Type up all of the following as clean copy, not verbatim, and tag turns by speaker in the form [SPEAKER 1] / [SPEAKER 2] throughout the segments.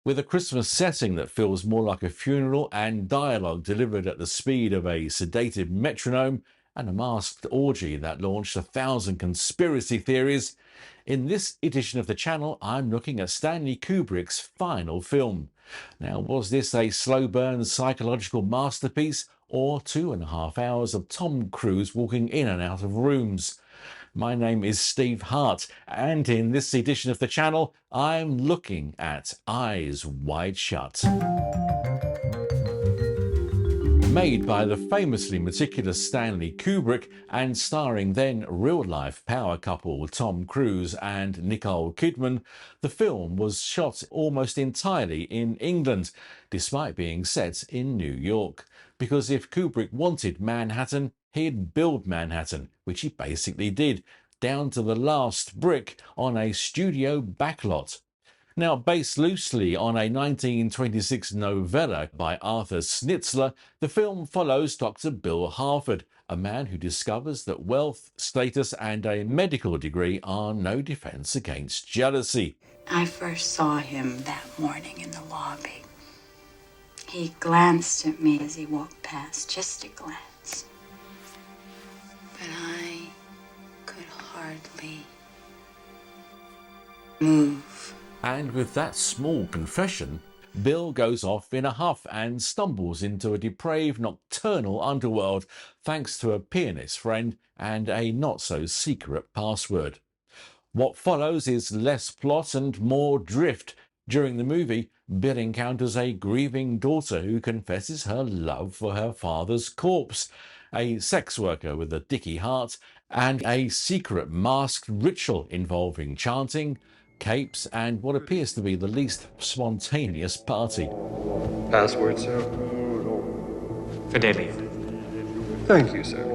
[SPEAKER 1] With a Christmas setting that feels more like a funeral and dialogue delivered at the speed of a sedated metronome, and a masked orgy that launched 1,000 conspiracy theories, in this edition of the channel I'm looking at Stanley Kubrick's final film. Now, was this a slow burn psychological masterpiece or 2.5 hours of Tom Cruise walking in and out of rooms? My name is Steve Hart, and in this edition of the channel, I'm looking at Eyes Wide Shut. Made by the famously meticulous Stanley Kubrick and starring then real-life power couple Tom Cruise and Nicole Kidman, the film was shot almost entirely in England, despite being set in New York. Because if Kubrick wanted Manhattan, he'd build Manhattan, which he basically did, down to the last brick on a studio backlot. Now, based loosely on a 1926 novella by Arthur Schnitzler, the film follows Dr. Bill Harford, a man who discovers that wealth, status and a medical degree are no defense against jealousy.
[SPEAKER 2] I first saw him that morning in the lobby. He glanced at me as he walked past, just a glance. But I could hardly move.
[SPEAKER 1] And with that small confession, Bill goes off in a huff and stumbles into a depraved nocturnal underworld thanks to a pianist friend and a not-so-secret password. What follows is less plot and more drift. During the movie, Bill encounters a grieving daughter who confesses her love for her father's corpse, a sex worker with a dicky heart, and a secret masked ritual involving chanting, capes, and what appears to be the least spontaneous party.
[SPEAKER 3] Password, sir?
[SPEAKER 4] Fidelia.
[SPEAKER 3] Thank you, sir.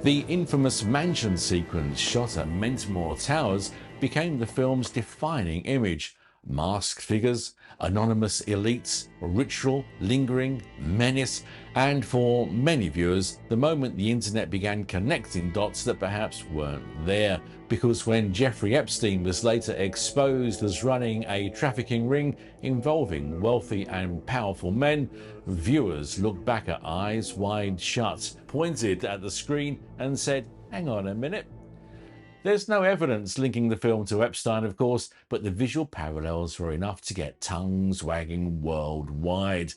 [SPEAKER 1] The infamous mansion sequence shot at Mentmore Towers became the film's defining image. Masked figures, anonymous elites, ritual, lingering, menace, and for many viewers, the moment the internet began connecting dots that perhaps weren't there. Because when Jeffrey Epstein was later exposed as running a trafficking ring involving wealthy and powerful men, viewers looked back at Eyes Wide Shut, pointed at the screen and said, "Hang on a minute." There's no evidence linking the film to Epstein, of course, but the visual parallels were enough to get tongues wagging worldwide.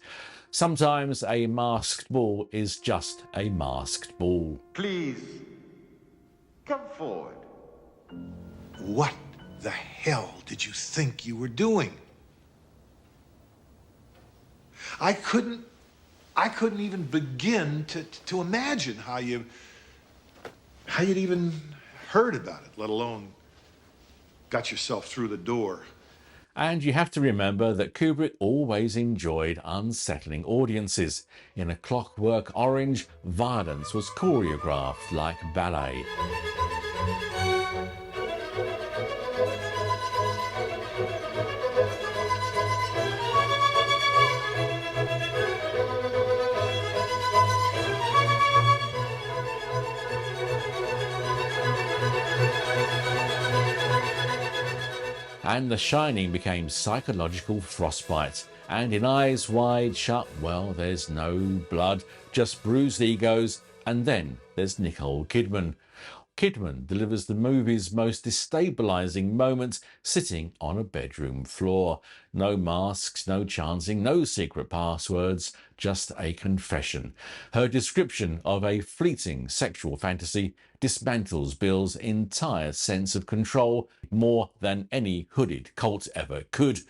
[SPEAKER 1] Sometimes a masked ball is just a masked ball.
[SPEAKER 5] Please, come forward.
[SPEAKER 6] What the hell did you think you were doing? I couldn't even begin to imagine how you'd even heard about it, let alone got yourself through the door.
[SPEAKER 1] And you have to remember that Kubrick always enjoyed unsettling audiences. In A Clockwork Orange, violence was choreographed like ballet. And The Shining became psychological frostbite. And in Eyes Wide Shut, well, there's no blood, just bruised egos, and then there's Nicole Kidman. Kidman delivers the movie's most destabilizing moments sitting on a bedroom floor. No masks, no chanting, no secret passwords, just a confession. Her description of a fleeting sexual fantasy dismantles Bill's entire sense of control more than any hooded cult ever could.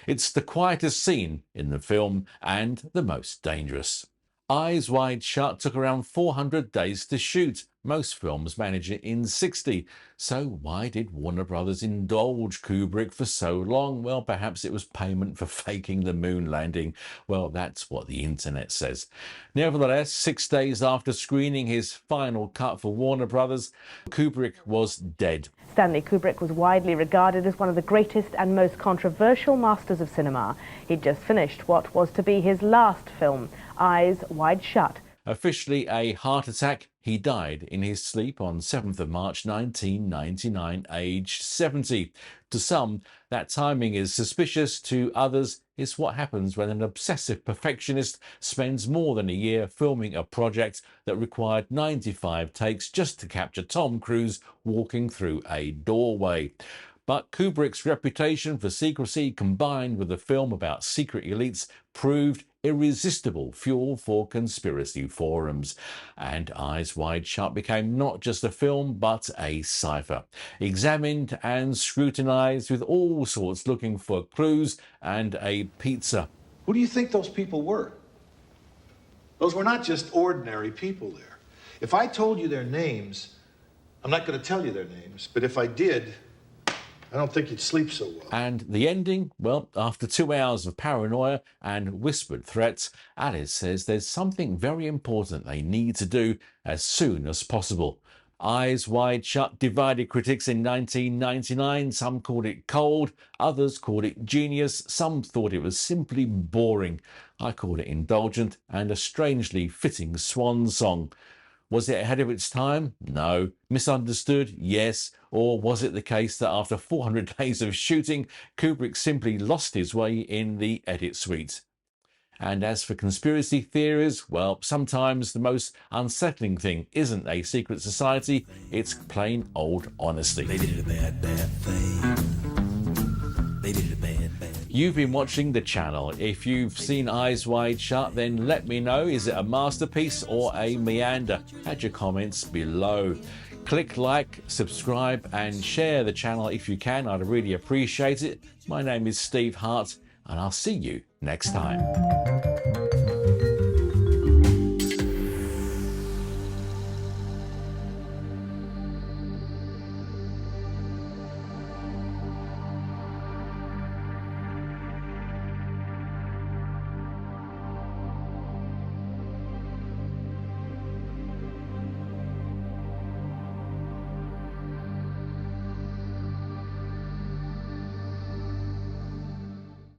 [SPEAKER 1] It's the quietest scene in the film and the most dangerous. Eyes Wide Shut took around 400 days to shoot. Most films manage it in 60. So why did Warner Brothers indulge Kubrick for so long? Well, perhaps it was payment for faking the moon landing. Well, that's what the internet says. Nevertheless, 6 days after screening his final cut for Warner Brothers, Kubrick was dead.
[SPEAKER 7] Stanley Kubrick was widely regarded as one of the greatest and most controversial masters of cinema. He'd just finished what was to be his last film, Eyes Wide Shut.
[SPEAKER 1] Officially a heart attack, he died in his sleep on 7th of March 1999, aged 70. To some, that timing is suspicious. To others, it's what happens when an obsessive perfectionist spends more than a year filming a project that required 95 takes just to capture Tom Cruise walking through a doorway. But Kubrick's reputation for secrecy, combined with a film about secret elites, proved irresistible fuel for conspiracy forums. And Eyes Wide Shut became not just a film, but a cipher, examined and scrutinized with all sorts looking for clues and a pizza.
[SPEAKER 6] Who do you think those people were? Those were not just ordinary people there. If I told you their names, I'm not going to tell you their names, but if I did, I don't think you'd sleep so well.
[SPEAKER 1] And the ending? Well, after 2 hours of paranoia and whispered threats, Alice says there's something very important they need to do as soon as possible. Eyes Wide Shut divided critics in 1999. Some called it cold, others called it genius, some thought it was simply boring. I called it indulgent and a strangely fitting swan song. Was it ahead of its time? No. Misunderstood? Yes. Or was it the case that after 400 days of shooting, Kubrick simply lost his way in the edit suite? And as for conspiracy theories, well, sometimes the most unsettling thing isn't a secret society, it's plain old honesty.
[SPEAKER 4] They did a bad, bad thing. They did a bad, bad.
[SPEAKER 1] You've been watching the channel. If you've seen Eyes Wide Shut, then let me know. Is it a masterpiece or a meander? Add your comments below. Click like, subscribe and share the channel if you can. I'd really appreciate it. My name is Steve Hart and I'll see you next time.